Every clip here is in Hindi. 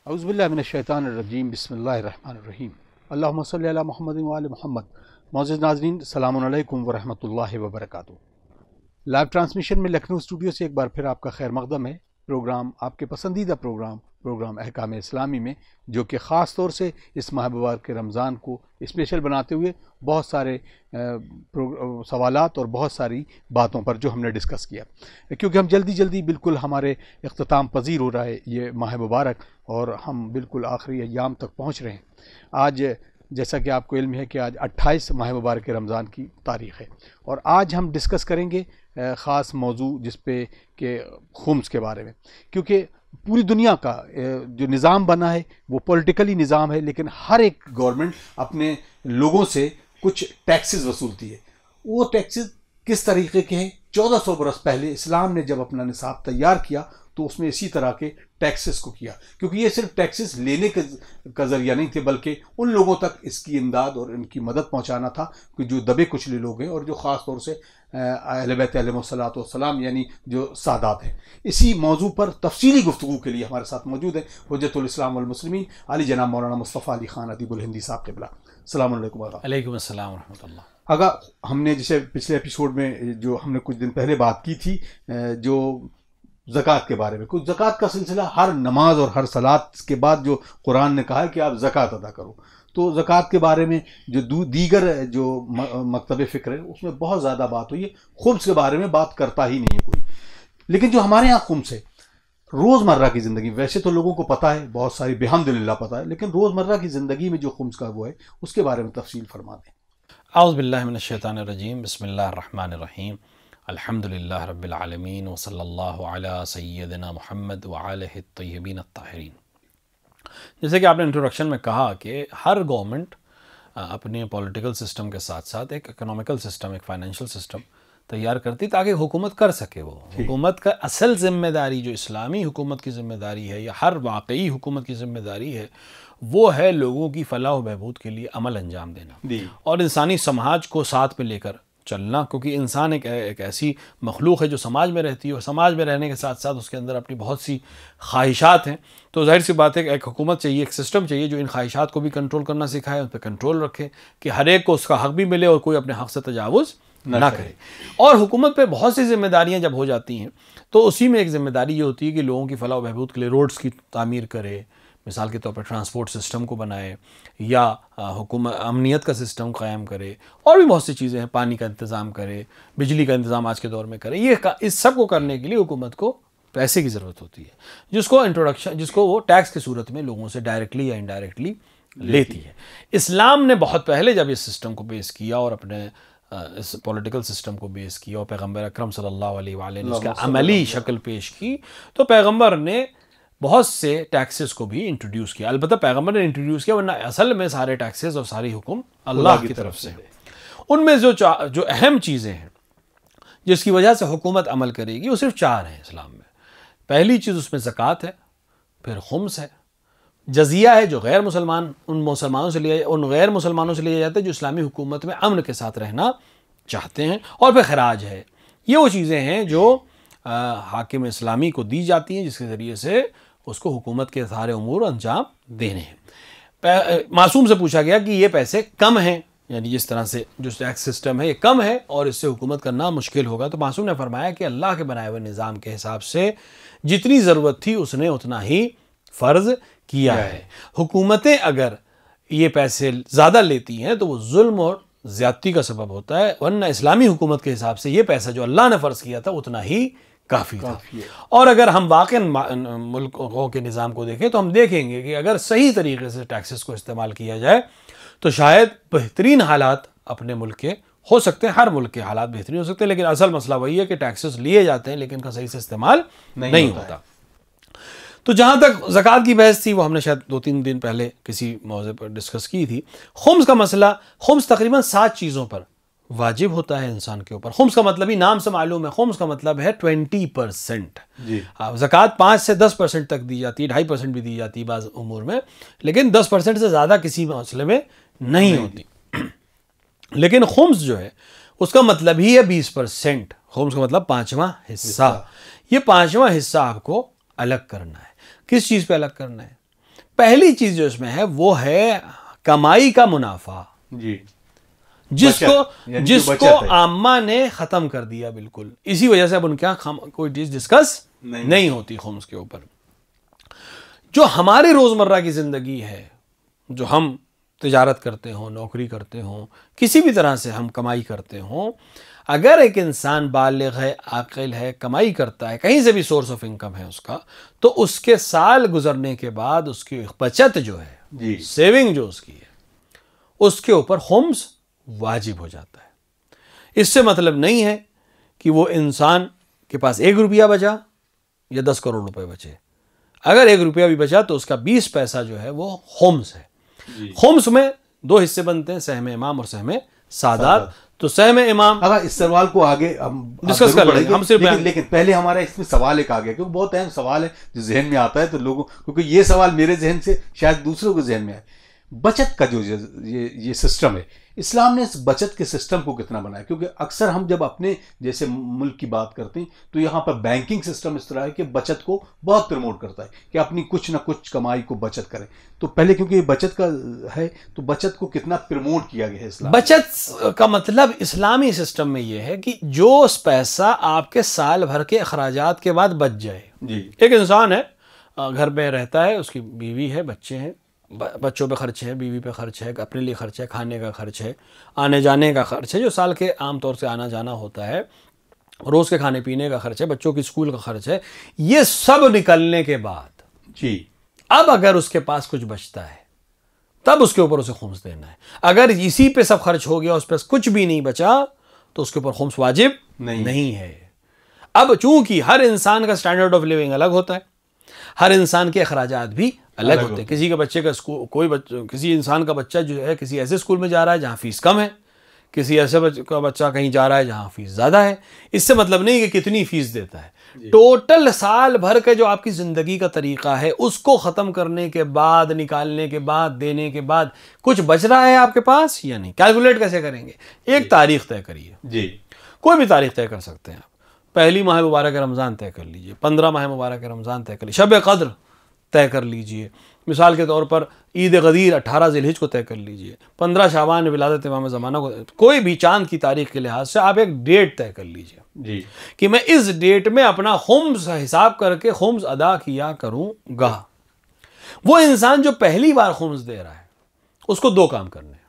औज़ुबिल्लाहिमिनश्शैतानिर्रजीम बिस्मिल्लाहिर्रहमानिर्रहीम अल्लाहुम्मा सल्लि अला मुहम्मद व आलि मुहम्मद। मौजूद नाज़रीन अस्सलामु अलैकुम व रहमतुल्लाहि व बरकातुहू। लाइव ट्रांसमिशन में लखनऊ स्टूडियो से एक बार फिर आपका खैर मक़दम है। प्रोग्राम आपके पसंदीदा प्रोग्राम अहकाम इस्लामी में, जो कि ख़ास तौर से इस माह मुबारक के रमज़ान को स्पेशल बनाते हुए बहुत सारे सवालात और बहुत सारी बातों पर जो हमने डिस्कस किया, क्योंकि हम जल्दी बिल्कुल हमारे इख्तिताम पजीर हो रहा है ये माह मुबारक और हम बिल्कुल आखिरी अय्याम तक पहुँच रहे हैं। आज जैसा कि आपको इल्म है कि आज 28 माह मुबारक रमज़ान की तारीख़ है और आज हम डिस्कस करेंगे ख़ास मौजू जिस पे के खुम्स के बारे में, क्योंकि पूरी दुनिया का जो निज़ाम बना है वो पॉलिटिकली निज़ाम है, लेकिन हर एक गवर्नमेंट अपने लोगों से कुछ टैक्सेस वसूलती है। वो टैक्सेस किस तरीके के हैं? 1400 बरस पहले इस्लाम ने जब अपना निसाब तैयार किया तो उसमें इसी तरह के टैक्सेस को किया, क्योंकि ये सिर्फ टैक्सेस लेने का ज़रिया नहीं थे, बल्कि उन लोगों तक इसकी इमदाद और इनकी मदद पहुंचाना था कि जो दबे कुचले लोग हैं और जो ख़ास तौर से अहले बैत अलैहिमुस्सलातु वस्सलाम यानी जो सादात हैं। इसी मौजू पर तफसीली गुफ्तगू के लिए हमारे साथ मौजूद है हुज्जतुल इस्लाम वल मुस्लिमीन अली जनाब मौलाना मुस्तफ़ा अली खान अदीबुल हिंदी साहब क़िबला। अस्सलामु अलैकुम। वालेकुम अस्सलाम व रहमतुल्लाह। अगर हमने जैसे पिछले एपिसोड में जो हमने कुछ दिन पहले बात की थी जो ज़कात के बारे में, कुछ ज़कात का सिलसिला हर नमाज और हर सलात के बाद जो कुरान ने कहा है कि आप ज़कात अदा करो, तो ज़कात के बारे में जो दीगर जो मकतब फ़िक्र है उसमें बहुत ज़्यादा बात हुई है। खुम्स के बारे में बात करता ही नहीं है कोई। लेकिन जो हमारे यहाँ खुम्स है रोज़मर्रा की ज़िंदगी, वैसे तो लोगों को पता है, बहुत सारी बिहम्दिल्लाह पता है, लेकिन रोज़मर्रा की ज़िंदगी में जो खुम्स का वो है उसके बारे में तफसील फरमा दें। औज़ु बिल्लाहि मिनश्शैतानिर्रजीम बिस्मिल्लाहिर्रहमानिर्रहीम अल्हम्दुलिल्लाहि रब्बिल आलमीन व सल्लल्लाहु अला सय्यदिना मुहम्मद व आलिहि त्तय्यबीन अत्ताहिरीन। जैसे कि आपने इंट्रोडक्शन में कहा कि हर गवर्नमेंट अपने पॉलिटिकल सिस्टम के साथ साथ एक इकोनॉमिकल सिस्टम, एक फाइनेंशियल सिस्टम तैयार करती ताकि हुकूमत कर सके। वो हुकूमत का असल ज़िम्मेदारी जो इस्लामी हुकूमत की ज़िम्मेदारी है या हर वाकई हुकूमत की ज़िम्मेदारी है वो है लोगों की फ़लाह व बहबूद के लिए अमल अंजाम देना और इंसानी समाज को साथ में लेकर चलना, क्योंकि इंसान एक ऐसी मखलूक है जो समाज में रहती है और समाज में रहने के साथ साथ उसके अंदर अपनी बहुत सी ख्वाहिशात हैं। तो जाहिर सी बात है कि एक हुकूमत चाहिए, एक सिस्टम चाहिए जो इन ख्वाहिशात को भी कंट्रोल करना सिखाए, उन पर कंट्रोल रखे कि हर एक को उसका हक़ भी मिले और कोई अपने हक़ से तजावुज़ ना करे। और हुकूमत पे बहुत सी जिम्मेदारियाँ जब हो जाती हैं तो उसी में एक ज़िम्मेदारी ये होती है कि लोगों की फ़लाह व बहबूद के लिए रोड्स की तामीर करे, मिसाल के तौर पर ट्रांसपोर्ट सिस्टम को बनाए या हुकूमत अमनियत का सिस्टम क़ायम करे और भी बहुत सी चीज़ें हैं, पानी का इंतज़ाम करे, बिजली का इंतज़ाम आज के दौर में करे। इस सब को करने के लिए हुकूमत को पैसे की ज़रूरत होती है, जिसको वो टैक्स की सूरत में लोगों से डायरेक्टली या इनडायरेक्टली लेती है। इस्लाम ने बहुत पहले जब इस सिस्टम को बेस किया और अपने इस पॉलिटिकल सिस्टम को बेस किया और पैगम्बर अकरम सल्लल्लाहु अलैहि वसल्लम ने उसका अमली शक्ल पेश की, तो पैगम्बर ने बहुत से टैक्सेस को भी इंट्रोड्यूस किया। अलबत्ता पैगम्बर ने इंट्रोड्यूस किया, वरना असल में सारे टैक्सेस और सारी हुक्म अल्लाह की तरफ से है। उनमें जो अहम चीज़ें हैं जिसकी वजह से हुकूमत अमल करेगी वो सिर्फ 4 हैं इस्लाम में। पहली चीज़ उसमें ज़कात है, फिर खुम्स है, जजिया है जो गैर मुसलमान उन गैर मुसलमानों से लिया जाता है जो इस्लामी हुकूमत में अमन के साथ रहना चाहते हैं, और फिर खराज है। ये वो चीज़ें हैं जो हाकिम इस्लामी को दी जाती हैं जिसके ज़रिए से उसको हुकूमत के सारे उमूर अंजाम देने हैं। मासूम से पूछा गया कि ये पैसे कम हैं, यानी जिस तरह से जो टैक्स सिस्टम है ये कम है और इससे हुकूमत करना मुश्किल होगा, तो मासूम ने फरमाया कि अल्लाह के बनाए हुए निज़ाम के हिसाब से जितनी ज़रूरत थी उसने उतना ही फ़र्ज़ किया है। हुकूमतें अगर ये पैसे ज़्यादा लेती हैं तो वो जुल्म और ज़्यादती का सबब होता है, वरना इस्लामी हुकूमत के हिसाब से ये पैसा जो अल्लाह ने फ़र्ज़ किया था उतना ही काफ़ी था। और अगर हम वाक़ई मुल्कों के निज़ाम को देखें तो हम देखेंगे कि अगर सही तरीके से टैक्सेस को इस्तेमाल किया जाए तो शायद बेहतरीन हालात अपने मुल्क के हो सकते हैं। हर मुल्क के हालात बेहतरीन हो सकते हैं, लेकिन असल मसला वही है कि टैक्सेस लिए जाते हैं लेकिन उनका सही से इस्तेमाल नहीं होता। तो जहाँ तक ज़कात की बहस थी वो हमने शायद 2-3 दिन पहले किसी मौज़े पर डिस्कस की थी। खुम्स का मसला, खुम्स तकरीबन 7 चीज़ों पर वाजिब होता है इंसान के ऊपर। खुम्स का मतलब ही नाम से मालूम है, खुम्स का मतलब है 20%। ज़कात 5 से 10% तक दी जाती है, 2.5% भी दी जाती है बाज़ उमूर में, लेकिन 10% से ज़्यादा किसी मसले में नहीं होती। लेकिन खुम्स जो है उसका मतलब ही है 20%। खुम्स का मतलब 5वां हिस्सा। ये 5वां हिस्सा आपको अलग करना है। किस चीज़ पे अलग करना है? पहली चीज जो इसमें है वो है कमाई का मुनाफा, जी, जिसको आम्मा ने खत्म कर दिया बिल्कुल। इसी वजह से अब उनके यहाँ कोई चीज डिस्कस नहीं होती खुम्स के ऊपर। जो हमारी रोजमर्रा की जिंदगी है, जो हम तिजारत करते हो, नौकरी करते हो, किसी भी तरह से हम कमाई करते हो, अगर एक इंसान बालिग है, आकिल है, कमाई करता है, कहीं से भी सोर्स ऑफ इनकम है उसका, तो उसके साल गुजरने के बाद उसकी बचत जो है जी, सेविंग जो उसकी है, उसके ऊपर खुम्स वाजिब हो जाता है। इससे मतलब नहीं है कि वो इंसान के पास 1 रुपया बचा या 10 करोड़ रुपए बचे। अगर 1 रुपया भी बचा तो उसका 20 पैसा जो है वो खुम्स है। खुम्स में 2 हिस्से बनते हैं, सहम इमाम और सहम सादात। तो सहम इमाम, अगर इस सवाल को आगे हम डिस्कस कर लेंगे, हम सिर्फ लेकिन पहले हमारा इसमें सवाल एक आ गया, क्योंकि बहुत अहम सवाल है जो जहन में आता है, तो लोगों, क्योंकि ये सवाल मेरे जहन से शायद दूसरों के जहन में आए। बचत का जो ये सिस्टम है, इस्लाम ने इस बचत के सिस्टम को कितना बनाया? क्योंकि अक्सर हम जब अपने जैसे मुल्क की बात करते हैं तो यहाँ पर बैंकिंग सिस्टम इस तरह है कि बचत को बहुत प्रमोट करता है कि अपनी कुछ ना कुछ कमाई को बचत करें। तो पहले क्योंकि ये बचत का है, तो बचत को कितना प्रमोट किया गया है इस्लाम? बचत का मतलब इस्लामी सिस्टम में यह है कि जो पैसा आपके साल भर के अखराजात के बाद बच जाए। जी, एक इंसान है, घर में रहता है, उसकी बीवी है, बच्चे हैं, बच्चों पे खर्च है, बीवी पे खर्च है, अपने लिए खर्च है, खाने का खर्च है, आने जाने का खर्च है, जो साल के आम तौर से आना जाना होता है, रोज़ के खाने पीने का खर्च है, बच्चों की स्कूल का खर्च है, ये सब निकलने के बाद जी, अब अगर उसके पास कुछ बचता है तब उसके ऊपर उसे खुम्स देना है। अगर इसी पे सब खर्च हो गया, उस पर कुछ भी नहीं बचा, तो उसके ऊपर खुम्स वाजिब नहीं है। अब चूंकि हर इंसान का स्टैंडर्ड ऑफ लिविंग अलग होता है, हर इंसान के अखराजात भी अलग होते हैं। किसी के बच्चे का स्कूल, किसी इंसान का बच्चा जो है किसी ऐसे स्कूल में जा रहा है जहाँ फीस कम है, किसी ऐसे का बच्चा कहीं जा रहा है जहाँ फीस ज़्यादा है। इससे मतलब नहीं कि कितनी फीस देता है, टोटल साल भर का जो आपकी ज़िंदगी का तरीका है उसको ख़त्म करने के बाद, निकालने के बाद, देने के बाद कुछ बच रहा है आपके पास या नहीं, कैलकुलेट कैसे करेंगे? एक तारीख तय करिए जी, कोई भी तारीख तय कर सकते हैं आप। पहली माह मुबारक रमज़ान तय कर लीजिए, 15 माह मुबारक रमज़ान तय कर लीजिए, शब कद्र तय कर लीजिए। मिसाल के तौर पर ईद गदीर 18 ज़िलहिज को तय कर लीजिए, 15 शाबान विलादत इमाम ज़माना को, कोई भी चांद की तारीख के लिहाज से आप एक डेट तय कर लीजिए जी, कि मैं इस डेट में अपना खुम्स हिसाब करके खुम्स अदा किया करूँगा। वो इंसान जो पहली बार खुम्स दे रहा है उसको 2 काम करने हैं।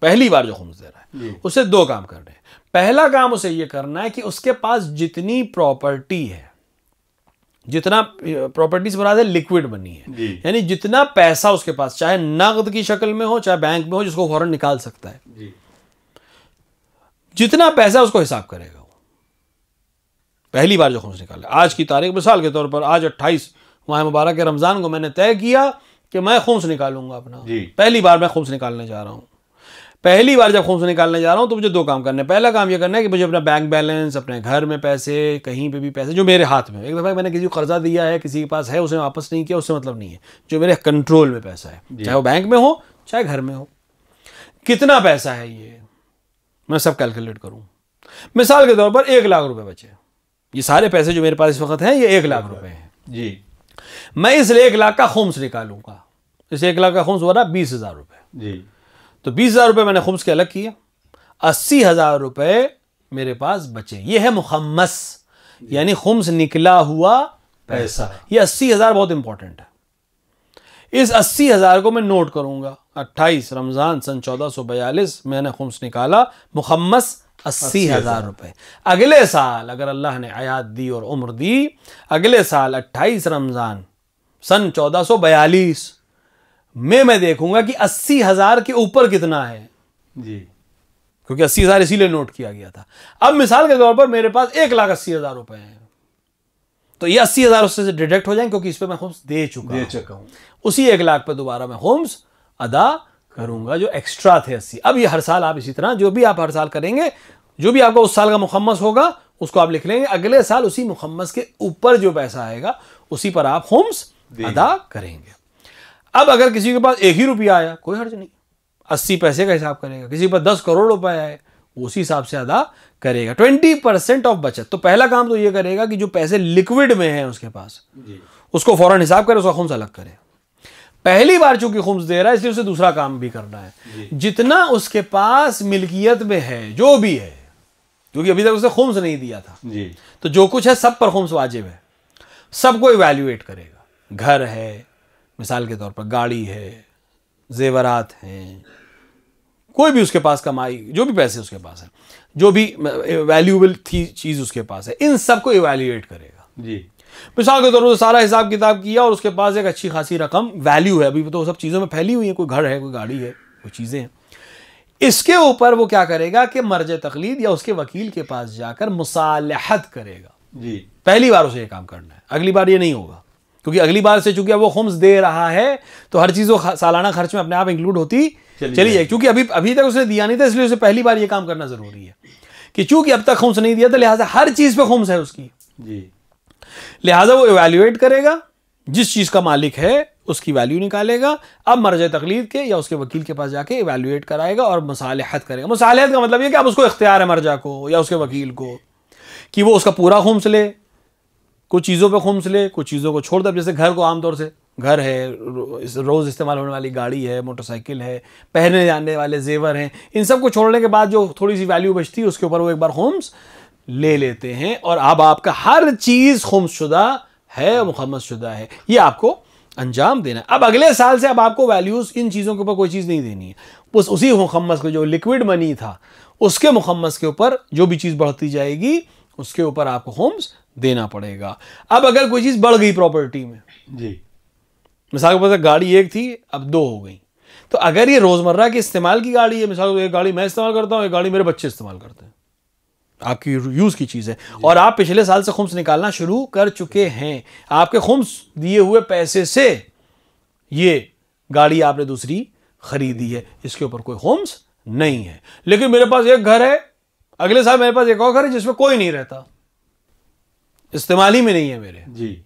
पहली बार जो खुम्स दे रहा है उसे 2 काम करने हैं। पहला काम उसे ये करना है कि उसके पास जितनी प्रॉपर्टी है, जितना प्रॉपर्टी से मुराद है लिक्विड बनी है, यानी जितना पैसा उसके पास, चाहे नकद की शक्ल में हो चाहे बैंक में हो, जिसको फौरन निकाल सकता है, जितना पैसा उसको हिसाब करेगा वो। पहली बार जो खुम्स निकाले, आज की तारीख मिसाल के तौर पर आज 28 माह मुबारक के रमजान को मैंने तय किया कि मैं खुम्स निकालूंगा अपना, पहली बार मैं खुम्स निकालने जा रहा हूं। पहली बार जब खुम्स निकालने जा रहा हूं तो मुझे 2 काम करने हैं। पहला काम यह करना है कि मुझे अपना बैंक बैलेंस, अपने घर में पैसे, कहीं पे भी पैसे जो मेरे हाथ में, एक दफ़ा मैंने किसी को कर्जा दिया है, किसी के पास है, उसे वापस नहीं किया, उससे मतलब नहीं है, जो मेरे कंट्रोल में पैसा है, चाहे वो बैंक में हो चाहे घर में हो, कितना पैसा है ये मैं सब कैलकुलेट करूँ। मिसाल के तौर पर 1 लाख रुपये बचे, ये सारे पैसे जो मेरे पास इस वक्त हैं ये 1 लाख रुपये हैं जी। मैं इस 1 लाख का खुम्स निकालूंगा, इस 1 लाख का खुम्स हो रहा 20,000 रुपये जी। तो 20,000 रुपये मैंने खुम्स के अलग किया, 80,000 रुपये मेरे पास बचे। ये है मुखम्मस, यानी खुम्स निकला हुआ पैसा। ये 80,000 बहुत इंपॉर्टेंट है। इस 80,000 को मैं नोट करूंगा। 28 रमजान सन 1442 मैंने खुम्स निकाला, मुखम्मस 80,000 रुपये। अगले साल अगर अल्लाह ने हयात दी और उम्र दी, अगले साल 28 रमजान सन 1442 में मैं देखूंगा कि 80,000 के ऊपर कितना है जी, क्योंकि 80,000 इसीलिए नोट किया गया था। अब मिसाल के तौर पर मेरे पास 1,80,000 रुपए हैं, तो ये 80,000 उससे से डिडक्ट हो जाएंगे क्योंकि इस पर मैं खुम्स दे चुका हूं। उसी 1 लाख पर दोबारा मैं खुम्स अदा करूंगा जो एक्स्ट्रा थे 80। अब ये हर साल आप इसी तरह जो भी आप हर साल करेंगे, जो भी आपका उस साल का मुखम्मस होगा उसको आप लिख लेंगे, अगले साल उसी मुखम्मस के ऊपर जो पैसा आएगा उसी पर आप खुम्स अदा करेंगे। अब अगर किसी के पास 1 ही रुपया आया, कोई हर्ज नहीं, 80 पैसे का हिसाब करेगा। किसी पर 10 करोड़ रुपए आए, उसी हिसाब से अदा करेगा। 20% ऑफ बचत। तो पहला काम तो ये करेगा कि जो पैसे लिक्विड में हैं उसके पास, उसको फौरन हिसाब करे, उसका खुम्स अलग करे। पहली बार चूंकि खुम्स दे रहा है इसलिए उसे दूसरा काम भी करना है। जितना उसके पास मिल्कियत में है जो भी है, क्योंकि अभी तक उसने खुम्स नहीं दिया था जी, तो जो कुछ है सब पर खुम्स वाजिब है, सबको इवैल्यूएट करेगा। घर है मिसाल के तौर पर, गाड़ी है, जेवरात हैं, कोई भी उसके पास कमाई, जो भी पैसे उसके पास है, जो भी वैल्यूएबल थी चीज उसके पास है, इन सबको इवैल्यूएट करेगा जी। मिसाल के तौर पर सारा हिसाब किताब किया और उसके पास एक अच्छी खासी रकम वैल्यू है, अभी तो सब चीज़ों में फैली हुई है, कोई घर है, कोई गाड़ी है, कोई चीज़ें हैं। इसके ऊपर वो क्या करेगा कि मर्ज तकलीद या उसके वकील के पास जाकर मुसालहत करेगा जी। पहली बार उसे ये काम करना है, अगली बार ये नहीं होगा, क्योंकि अगली बार से चूंकि अब वो खुम्स दे रहा है तो हर चीज़ वो सालाना खर्च में अपने आप इंक्लूड होती चली जाए, क्योंकि अभी तक उसने दिया नहीं था, इसलिए उसे पहली बार ये काम करना जरूरी है कि चूंकि अब तक खुम्स नहीं दिया था लिहाजा हर चीज़ पे खुम्स है उसकी जी। लिहाजा वो इवैल्यूएट करेगा, जिस चीज का मालिक है उसकी वैल्यू निकालेगा, अब मर्ज तकलीद के या उसके वकील के पास जाके इवैल्यूएट कराएगा और मुसालहत करेगा। मुसालहत का मतलब ये कि अब उसको इख्तियार है मर्जा को या उसके वकील को कि वो उसका पूरा खुम्स ले, कुछ चीज़ों पे खुम्स ले, कुछ चीज़ों को छोड़ दे। जैसे घर को आमतौर से, घर है, रोज़ इस्तेमाल होने वाली गाड़ी है, मोटरसाइकिल है, पहनने जाने वाले जेवर हैं, इन सब को छोड़ने के बाद जो थोड़ी सी वैल्यू बचती है उसके ऊपर वो एक बार खुम्स ले लेते हैं और अब आपका हर चीज़ खुम्स शुदा है, मुखम्मस शुदा है, ये आपको अंजाम देना है। अब अगले साल से अब आपको वैल्यूज़ इन चीज़ों के ऊपर कोई चीज़ नहीं देनी है, बस उसी मुखम्मस को, जो लिक्विड मनी था उसके मुखम्मस के ऊपर जो भी चीज़ बढ़ती जाएगी उसके ऊपर आपको खुम्स देना पड़ेगा। अब अगर कोई चीज़ बढ़ गई प्रॉपर्टी में जी, मिसाल के पास गाड़ी एक थी अब दो हो गई, तो अगर ये रोज़मर्रा के इस्तेमाल की गाड़ी है, मिसाल एक गाड़ी मैं इस्तेमाल करता हूँ, एक गाड़ी मेरे बच्चे इस्तेमाल करते हैं, आपकी यूज़ की चीज़ है और आप पिछले साल से खुम्स निकालना शुरू कर चुके हैं, आपके खुम्स दिए हुए पैसे से ये गाड़ी आपने दूसरी खरीदी है, इसके ऊपर कोई खुम्स नहीं है। लेकिन मेरे पास एक घर है, अगले साल मेरे पास एक और घर है जिसमें कोई नहीं रहता, इस्तेमाल ही में नहीं है मेरे जी,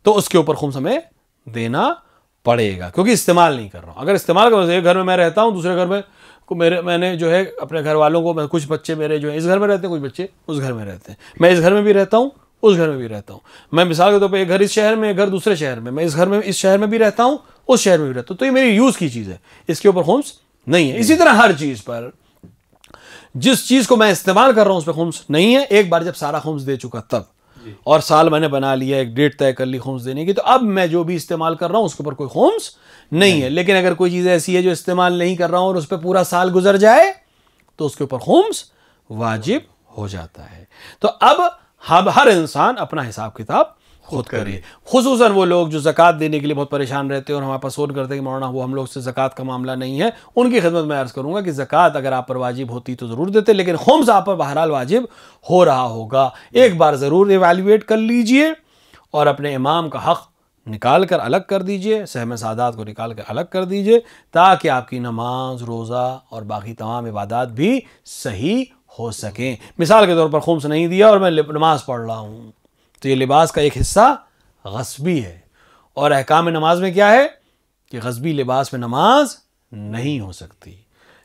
तो उसके ऊपर खुम्स हमें देना पड़ेगा, क्योंकि इस्तेमाल नहीं कर रहा हूं। अगर इस्तेमाल कर, एक घर में मैं रहता हूं, दूसरे घर में को मैंने जो है अपने घर वालों को, कुछ बच्चे मेरे जो है इस घर में रहते हैं, कुछ बच्चे उस घर में रहते हैं, मैं इस घर में भी रहता हूं, उस घर में भी रहता हूं, मैं मिसाल के तौर पर एक घर इस शहर में, एक घर दूसरे शहर में, मैं इस घर में इस शहर में भी रहता हूं, उस शहर में भी रहता हूं, तो ये मेरी यूज़ की चीज़ है, इसके ऊपर खुम्स नहीं है। इसी तरह हर चीज़ पर, जिस चीज़ को मैं इस्तेमाल कर रहा हूं उस पर खुम्स नहीं है, एक बार जब सारा खुम्स दे चुका तब, और साल मैंने बना लिया, एक डेट तय कर ली खुम्स देने की, तो अब मैं जो भी इस्तेमाल कर रहा हूं उसके ऊपर कोई खुम्स नहीं है। लेकिन अगर कोई चीज़ ऐसी है जो इस्तेमाल नहीं कर रहा हूं और उस पर पूरा साल गुजर जाए तो उसके ऊपर खुम्स वाजिब हो जाता है। तो अब हर इंसान अपना हिसाब किताब खुद करे, खुसूसन वो लोग जो ज़कात देने के लिए बहुत परेशान रहते हैं और हमारे पास फोन करते हैं कि मौलाना वो हम लोग से ज़कात का मामला नहीं है, उनकी खिदमत में अर्ज़ करूँगा कि ज़कात अगर आप पर वाजिब होती तो ज़रूर देते, लेकिन खुम्स आप पर बहरहाल वाजिब हो रहा होगा, एक बार ज़रूर एवेल्युएट कर लीजिए और अपने इमाम का हक़ निकाल कर अलग कर दीजिए, सहम सादात को निकाल कर अलग कर दीजिए, ताकि आपकी नमाज, रोज़ा और बाकी तमाम इबादात भी सही हो सकें। मिसाल के तौर पर खुम्स नहीं दिया और मैं नमाज़ पढ़ रहा हूँ, तो ये लिबास का एक हिस्सा गस्बी है, और अहकाम नमाज में क्या है कि गस्बी लिबास में नमाज नहीं हो सकती।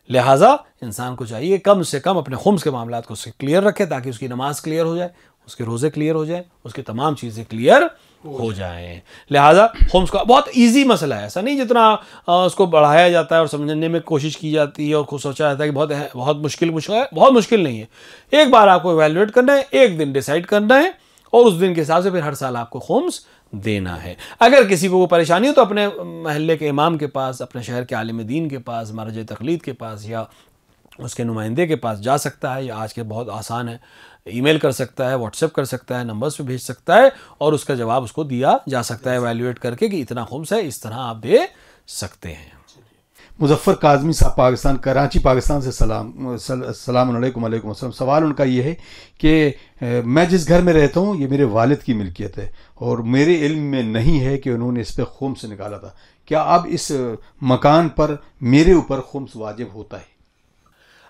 लिहाजा इंसान को चाहिए कम से कम अपने खुम्स के मामलात को क्लियर रखे, ताकि उसकी नमाज क्लियर हो जाए, उसके रोज़े क्लियर हो जाए, उसकी तमाम चीज़ें क्लियर हो जाएं। लिहाजा खुम्स का बहुत इजी मसला है, ऐसा नहीं जितना उसको बढ़ाया जाता है और समझने में कोशिश की जाती है और सोचा जाता है कि बहुत मुश्किल नहीं है। एक बार आपको इवैल्यूएट करना है, एक दिन डिसाइड करना है और उस दिन के हिसाब से फिर हर साल आपको खुम्स देना है। अगर किसी को परेशानी हो तो अपने महल्ले के इमाम के पास, अपने शहर के आलिम दीन के पास, मर्ज तकलीद के पास या उसके नुमाइंदे के पास जा सकता है, या आज के बहुत आसान है, ईमेल कर सकता है, व्हाट्सएप कर सकता है, नंबर्स पे भेज सकता है और उसका जवाब उसको दिया जा सकता है एवेल्युएट करके कि इतना खुम्स है, इस तरह आप दे सकते हैं। मुजफ्फर काज़मी साहब पाकिस्तान, कराची पाकिस्तान से सलाम अलैकुम। अस्सलाम। सवाल उनका ये है कि मैं जिस घर में रहता हूँ ये मेरे वालिद की मिल्कियत है और मेरे इल्म में नहीं है कि उन्होंने इस पर खुम्स निकाला था, क्या अब इस मकान पर मेरे ऊपर खुम्स वाजिब होता है?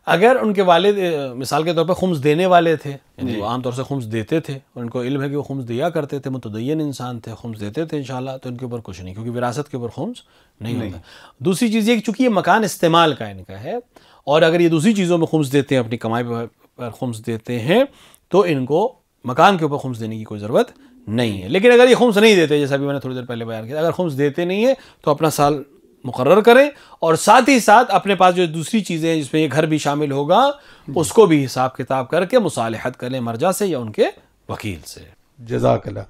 अगर उनके वालिद मिसाल के तौर पर खुम्स देने वाले थे, यानी वो आमतौर से खुम्स देते थे, उनको इल्म है कि वो खुम्स दिया करते थे, मुतदय्यन इंसान थे, खुम्स देते थे इंशाल्लाह, तो इनके ऊपर कुछ नहीं, क्योंकि विरासत के ऊपर खुम्स नहीं होता। दूसरी चीज़ ये कि चूँकि ये मकान इस्तेमाल का इनका है और अगर ये दूसरी चीज़ों में खुम्स देते हैं, अपनी कमाई पर खुम्स देते हैं, तो इनको मकान के ऊपर खुम्स देने की कोई ज़रूरत नहीं है। लेकिन अगर ये खुम्स नहीं देते, जैसा भी मैंने थोड़ी देर पहले बयान किया, अगर खुम्स देते नहीं है तो अपना साल मुकर्रर करें, और साथ ही साथ अपने पास जो दूसरी चीज़ें हैं जिसमें ये घर भी शामिल होगा उसको भी हिसाब किताब करके मुसालिहत करें मर्जा से या उनके वकील से। जज़ाकल्लाह।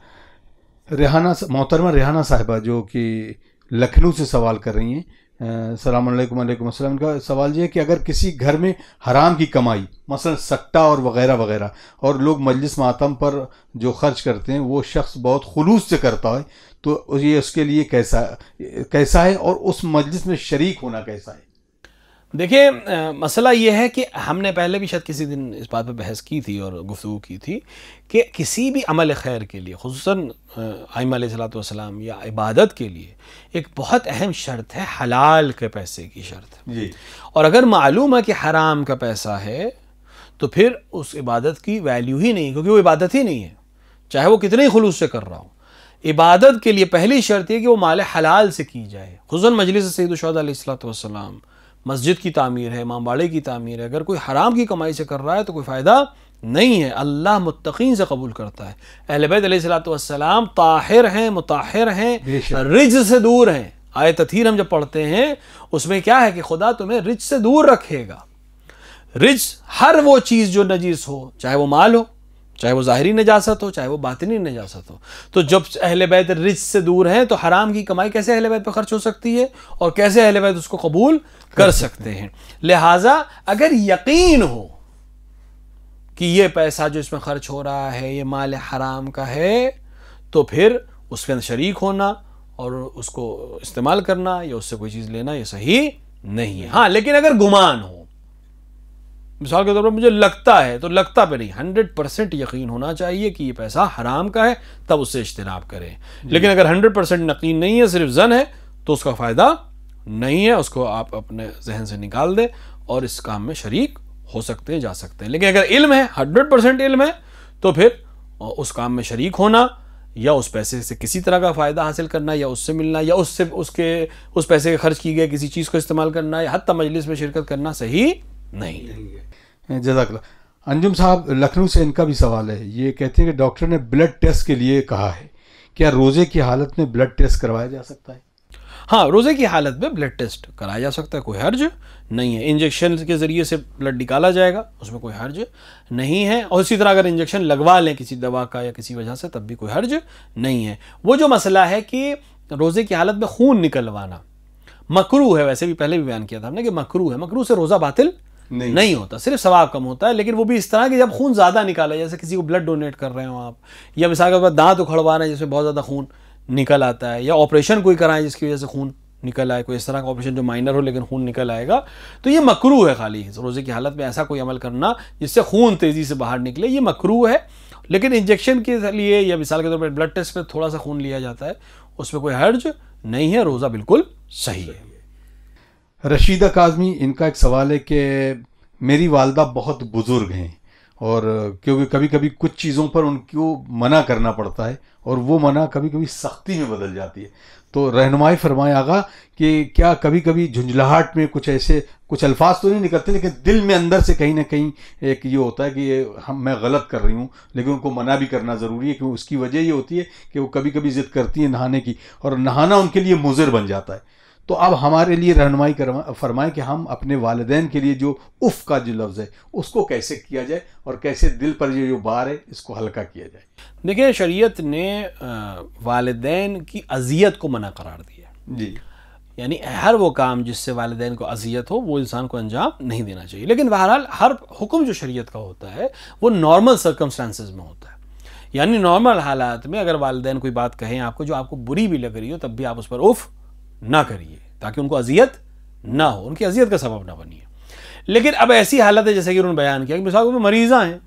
मोहतरमा रेहाना साहिबा जो कि लखनऊ से सवाल कर रही हैं, सलाम अलैकुम। वालेकुम अस्सलाम। इनका सवाल ये है कि अगर किसी घर में हराम की कमाई, मसलन सट्टा और वगैरह वगैरह, और लोग मजलिस मातम पर जो खर्च करते हैं वो शख्स बहुत खुलूस से करता है, तो ये उसके लिए कैसा है और उस मजलिस में शरीक होना कैसा है? देखिए, मसला ये है कि हमने पहले भी शायद किसी दिन इस बात पर बहस की थी और गुफ्तगू की थी कि किसी भी अमल खैर के लिए, खुसूसन आइमा अलैहिस्सलाम या इबादत के लिए, एक बहुत अहम शर्त है हलाल के पैसे की शर्त जी। और अगर मालूम है कि हराम का पैसा है तो फिर उस इबादत की वैल्यू ही नहीं, क्योंकि वो इबादत ही नहीं है, चाहे वो कितने ही खुलूस से कर रहा हो। इबादत के लिए पहली शर्त है कि वो माल हलाल से की जाए। खुसूसन मजलिस सैयद शुहदा अलैहिस्सलाम, मस्जिद की तामीर है, इमामबाड़े की तामीर है, अगर कोई हराम की कमाई से कर रहा है तो कोई फ़ायदा नहीं है। अल्लाह मुत्तकीन से कबूल करता है। अहले बैत अलैहिस्सलाम ताहिर हैं, मुताहिर हैं, रिज से दूर हैं। आयत तथहीर हम जब पढ़ते हैं उसमें क्या है कि खुदा तुम्हें रिज से दूर रखेगा। रिज हर वो चीज़ जो नजीस हो, चाहे वो माल हो, चाहे वो ज़ाहिरी नजासत हो, चाहे वो बातिनी नजासत हो। तो जब अहले बैत रिज से दूर हैं तो हराम की कमाई कैसे अहले बैत पर खर्च हो सकती है और कैसे अहले बैत उसको कबूल कर सकते हैं। लिहाजा अगर यकीन हो कि ये पैसा जो इसमें खर्च हो रहा है ये माल हराम का है, तो फिर उसके अंदर शरीक होना और उसको इस्तेमाल करना या उससे कोई चीज़ लेना ये सही नहीं है। हाँ, लेकिन अगर गुमान हो, मिसाल के तौर पर मुझे लगता है, तो लगता पे नहीं, 100% यकीन होना चाहिए कि ये पैसा हराम का है, तब उससे इज्तिनाब करें। लेकिन अगर 100% यकीन नहीं है, सिर्फ जन है, तो उसका फ़ायदा नहीं है, उसको आप अपने जहन से निकाल दें और इस काम में शरीक हो सकते हैं, जा सकते हैं। लेकिन अगर इल्म है, 100% इल्म है, तो फिर उस काम में शरीक होना या उस पैसे से किसी तरह का फ़ायदा हासिल करना या उससे मिलना या उससे उस पैसे के खर्च की गई किसी चीज़ को इस्तेमाल करना या हत्ता मजलिस में शिरकत करना सही नहीं है। जज़ाकल्लाह। अंजुम साहब लखनऊ से, इनका भी सवाल है। ये कहते हैं कि डॉक्टर ने ब्लड टेस्ट के लिए कहा है, क्या रोज़े की हालत में ब्लड टेस्ट करवाया जा सकता है? हाँ, रोज़े की हालत में ब्लड टेस्ट कराया जा सकता है, कोई हर्ज नहीं है। इंजेक्शन के ज़रिए से ब्लड निकाला जाएगा, उसमें कोई हर्ज नहीं है। और इसी तरह अगर इंजेक्शन लगवा लें किसी दवा का या किसी वजह से, तब भी कोई हर्ज नहीं है। वो जो मसला है कि रोज़े की हालत में खून निकलवाना मकरूह है, वैसे भी पहले भी बयान किया था हमने कि मकरूह है। मकरूह से रोज़ा बातिल नहीं होता, सिर्फ सवाब कम होता है। लेकिन वो भी इस तरह कि जब खून ज़्यादा निकाला, जैसे किसी को ब्लड डोनेट कर रहे हो आप, या मिसाल के बाद दांत उखड़वा रहे हैं जिसमें बहुत ज़्यादा खून निकल आता है, या ऑपरेशन कोई कराएं जिसकी वजह से खून निकल आए, कोई इस तरह का ऑपरेशन जो माइनर हो लेकिन खून निकल आएगा, तो ये मकरूह है। खाली रोज़े की हालत में ऐसा कोई अमल करना जिससे खून तेज़ी से बाहर निकले, ये मकरूह है। लेकिन इंजेक्शन के लिए या मिसाल के तौर पर ब्लड टेस्ट पर थोड़ा सा खून लिया जाता है, उसमें कोई हर्ज नहीं है, रोज़ा बिल्कुल सही है। रशीदा काज़मी, इनका एक सवाल है कि मेरी वालदा बहुत बुज़ुर्ग हैं और क्योंकि कभी कभी कुछ चीज़ों पर उनको मना करना पड़ता है और वो मना कभी कभी सख्ती में बदल जाती है, तो रहनुमाई फरमाए आगा कि क्या कभी कभी झुंझलाहट में कुछ अल्फाज तो नहीं निकलते, लेकिन दिल में अंदर से कहीं ना कहीं एक ये होता है कि मैं गलत कर रही हूँ, लेकिन उनको मना भी करना ज़रूरी है, क्योंकि उसकी वजह ये होती है कि वो कभी कभी ज़िद करती है नहाने की और नहाना उनके लिए मुज़िर बन जाता है। तो अब हमारे लिए रहनुमाई फरमाएं कि हम अपने वालिदैन के लिए जो उफ़ का जो लफ्ज़ है उसको कैसे किया जाए और कैसे दिल पर ये जो बार है इसको हल्का किया जाए। देखिए, शरीयत ने वालिदैन की अज़ियत को मना करार दिया जी, यानी हर वो काम जिससे वालिदैन को अज़ियत हो वो इंसान को अंजाम नहीं देना चाहिए। लेकिन बहरहाल हर हुक्म जो शरीयत का होता है वो नॉर्मल सर्कमस्टांसेस में होता है, यानी नॉर्मल हालात में अगर वालिदैन कोई बात कहें आपको जो आपको बुरी भी लग रही हो, तब भी आप उस पर उफ़ ना करिए ताकि उनको अजियत ना हो, उनकी अजियत का सबब ना बनिए। लेकिन अब ऐसी हालत है जैसे कि उन्होंने बयान किया कि मिसाल में मरीज़ा हैं,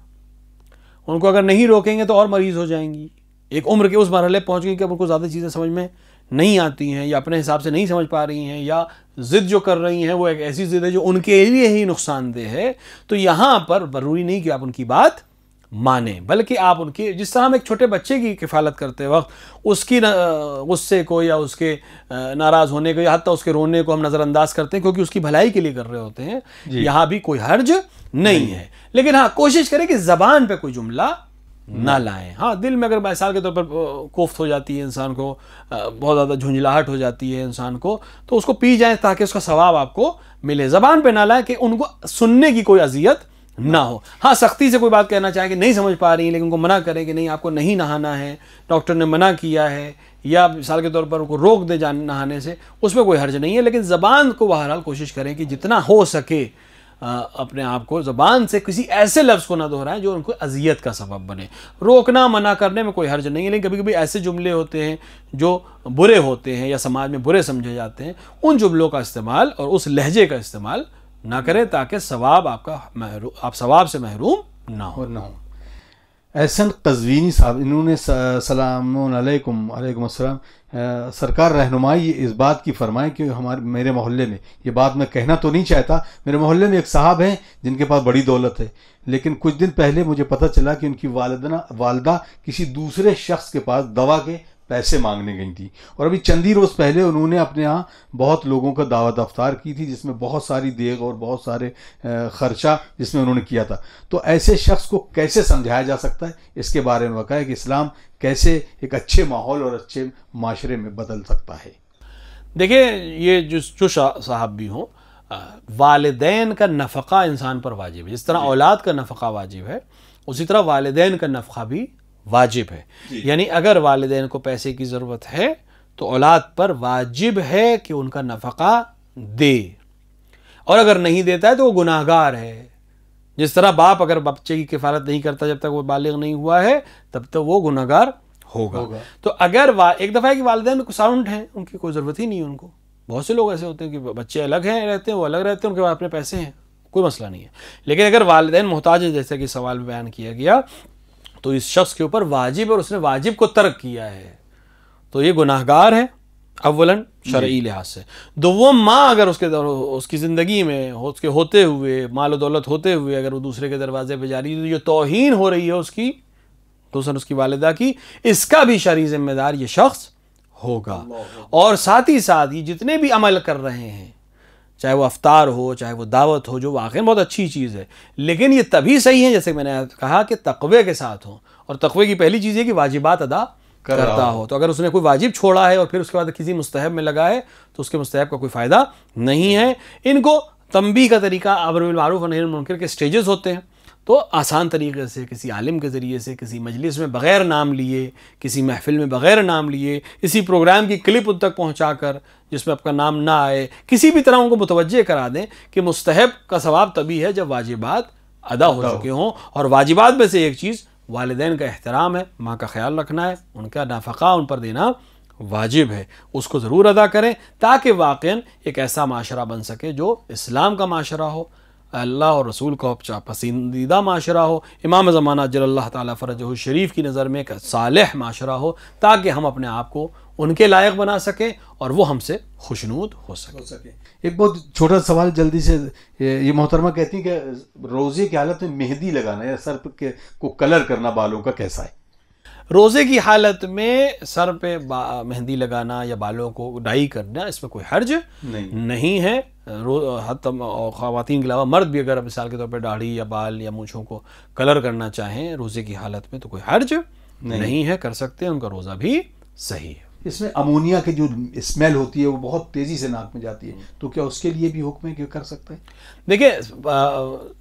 उनको अगर नहीं रोकेंगे तो और मरीज़ हो जाएंगी, एक उम्र के उस मरहले पहुंच गई कि अब उनको ज़्यादा चीज़ें समझ में नहीं आती हैं या अपने हिसाब से नहीं समझ पा रही हैं, या ज़िद जो कर रही हैं वो एक ऐसी ज़िद है जो उनके लिए ही नुकसानदेह है, तो यहाँ पर ज़रूरी नहीं कि आप उनकी बात माने, बल्कि आप उनकी, जिस तरह हम एक छोटे बच्चे की किफ़ालत करते वक्त उसकी गुस्से को या उसके नाराज़ होने को या हत्ता उसके रोने को हम नज़रअंदाज करते हैं क्योंकि उसकी भलाई के लिए कर रहे होते हैं, यहाँ भी कोई हर्ज नहीं है। लेकिन हाँ, कोशिश करें कि ज़बान पे कोई जुमला ना लाएं। हाँ, दिल में अगर मिसाल के तौर पर कोफ्त हो जाती है इंसान को, बहुत ज़्यादा झुंझलाहट हो जाती है इंसान को, तो उसको पी जाएं ताकि उसका सवाब आपको मिले। ज़बान पे ना लाएं कि उनको सुनने की कोई अजियत ना हो। हाँ, सख्ती से कोई बात कहना चाहे कि नहीं समझ पा रही है, लेकिन उनको मना करें कि नहीं आपको नहीं नहाना है, डॉक्टर ने मना किया है, या मिसाल के तौर पर उनको रोक दे जाने नहाने से, उसमें कोई हर्ज नहीं है। लेकिन ज़बान को बहरहाल कोशिश करें कि जितना हो सके अपने आप को ज़बान से किसी ऐसे लफ्ज़ को ना दोहराएं जो उनको अजियत का सबब बने। रोकना मना करने में कोई हर्ज नहीं है, लेकिन कभी कभी ऐसे जुमले होते हैं जो बुरे होते हैं या समाज में बुरे समझे जाते हैं, उन जुमलों का इस्तेमाल और उस लहजे का इस्तेमाल ना करें ताकि सवाब आप सवाब से महरूम ना हो। एहसन कज़वीनी साहब, इन्होंने सलामुन अलैकुम, अलैकुम अस्सलाम, सरकार रहनुमाई इस बात की फरमाएं कि मेरे मोहल्ले में, ये बात मैं कहना तो नहीं चाहता, मेरे मोहल्ले में एक साहब हैं जिनके पास बड़ी दौलत है, लेकिन कुछ दिन पहले मुझे पता चला कि उनकी वालदा किसी दूसरे शख्स के पास दवा के पैसे मांगने गई थी, और अभी चंद ही रोज़ पहले उन्होंने अपने यहाँ बहुत लोगों का दावत अफ्तार की थी, जिसमें बहुत सारी देग और बहुत सारे खर्चा जिसमें उन्होंने किया था। तो ऐसे शख्स को कैसे समझाया जा सकता है, इसके बारे में बताया कि इस्लाम कैसे एक अच्छे माहौल और अच्छे माशरे में बदल सकता है। देखिए, ये जो साहब भी हों, वालिदैन का नफ़क़ा इंसान पर वाजिब है। जिस तरह औलाद का नफ़क़ा वाजिब है, उसी तरह वालिदैन का नफ़क़ा भी वाजिब है। यानी अगर वालिदैन को पैसे की ज़रूरत है तो औलाद पर वाजिब है कि उनका नफ़क़ा दे, और अगर नहीं देता है तो वो गुनाहगार है। जिस तरह बाप अगर बच्चे की किफ़ालत नहीं करता जब तक वो बालिग नहीं हुआ है, तब तक वो गुनाहगार होगा। तो अगर एक दफ़ा है कि वालिदैन को साउंड हैं, उनकी कोई ज़रूरत ही नहीं है उनको। बहुत से लोग ऐसे होते हैं कि बच्चे अलग हैं रहते हैं, वो अलग रहते हैं, उनके पास अपने पैसे हैं, कोई मसला नहीं है। लेकिन अगर वालिदैन मोहताज है, जैसे कि सवाल में बयान किया गया, तो इस शख्स के ऊपर वाजिब और उसने वाजिब को तर्क किया है, तो ये गुनाहगार है अव्वलन शरई लिहाज से। दुव्वम माँ अगर उसकी ज़िंदगी में उसके होते हुए, माल और दौलत होते हुए, अगर वो दूसरे के दरवाजे पे जा रही है, तो ये तौहीन हो रही है उसकी, दूसरा उसकी वालिदा की, इसका भी शरई जिम्मेदार ये शख्स होगा। और साथ ही साथ ये जितने भी अमल कर रहे हैं, चाहे वो अफ्तार हो, चाहे वो दावत हो, जो वाकई बहुत अच्छी चीज़ है, लेकिन ये तभी सही है जैसे मैंने कहा कि तक़वे के साथ हो। और तक़वे की पहली चीज़ है कि वाजिबात अदा करता हो। तो अगर उसने कोई वाजिब छोड़ा है और फिर उसके बाद किसी मुस्तहब में लगा है, तो उसके मुस्तहब का कोई फ़ायदा नहीं है। इनको तंबीह का तरीका, अमर बिल मारूफ और नही अनिल मुनकर के स्टेजेस होते हैं, तो आसान तरीके से किसी आलिम के ज़रिए से, किसी मजलिस में बग़ैर नाम लिए, किसी महफिल में बग़ैर नाम लिए, इसी प्रोग्राम की क्लिप उन तक पहुँचा कर जिसमें आपका नाम ना आए, किसी भी तरह उनको मुतवज्जे करा दें कि मुस्तहब का सवाब तभी है जब वाजिबात अदा हो चुके हों। और वाजिबात में से एक चीज़ वालिदैन का एहतराम है, माँ का ख्याल रखना है, उनका नफ़क़ा उन पर देना वाजिब है, उसको ज़रूर अदा करें ताकि वाक़ईन एक ऐसा माशरा बन सके जो इस्लाम का माशरा हो, अल्लाह और रसूल का पसंदीदा माशरा हो, इमाम ज़माना अज्जलल्लाहु ताला फ़रजहु शरीफ की नज़र में एक सालेह माशरा हो, ताकि हम अपने आप को उनके लायक बना सकें और वो हमसे खुशनूद हो सके। एक बहुत छोटा सवाल जल्दी से, ये मोहतरमा कहती हैं कि रोज़े की हालत में मेहंदी लगाना या सर को कलर करना बालों का कैसा है? रोज़े की हालत में सर पे मेहंदी लगाना या बालों को डाई करना, इसमें कोई हर्ज नहीं है। ख़वातीन के अलावा मर्द भी अगर मिसाल के तौर पर दाढ़ी या बाल या मूँछों को कलर करना चाहें रोज़े की हालत में, तो कोई हर्ज नहीं है, कर सकते हैं, उनका रोज़ा भी सही है। इसमें अमोनिया की जो स्मेल होती है वो बहुत तेज़ी से नाक में जाती है, तो क्या उसके लिए भी हुक्म है कि कर सकते हैं? देखिए,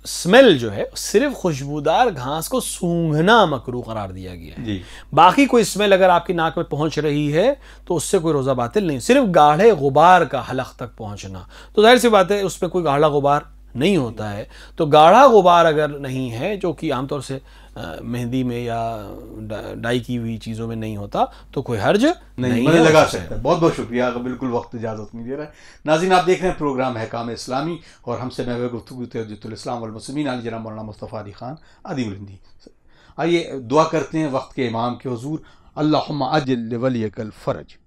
स्मेल जो है सिर्फ खुशबूदार घास को सूंघना मकरूह करार दिया गया है। बाकी कोई स्मेल अगर आपकी नाक में पहुंच रही है तो उससे कोई रोज़ा बातिल नहीं। सिर्फ गाढ़े गुबार का हलक तक पहुंचना, तो जाहिर सी बात है उसमें कोई गाढ़ा गुबार नहीं होता है। तो गाढ़ा गुबार अगर नहीं है, जो कि आमतौर से मेहंदी में या डाई की हुई चीज़ों में नहीं होता, तो कोई हर्ज नहीं है, लगा सकता है। बहुत बहुत शुक्रिया, बिल्कुल वक्त इजाज़त नहीं दे रहा है। नाज़रीन, आप देख रहे हैं प्रोग्राम हैकाम इस्लामी और हमसे मैं गुफ्तगू तहज्जुदुल इस्लाम वल मुस्लिमीन अली जनाब मौलाना मुस्तफ़ा अली ख़ान आदिब हिंदी। आइए दुआ करते हैं वक्त के इमाम के हुज़ूर, अल्लाहुम्मा अज्जिल लिवलियकल फ़रज।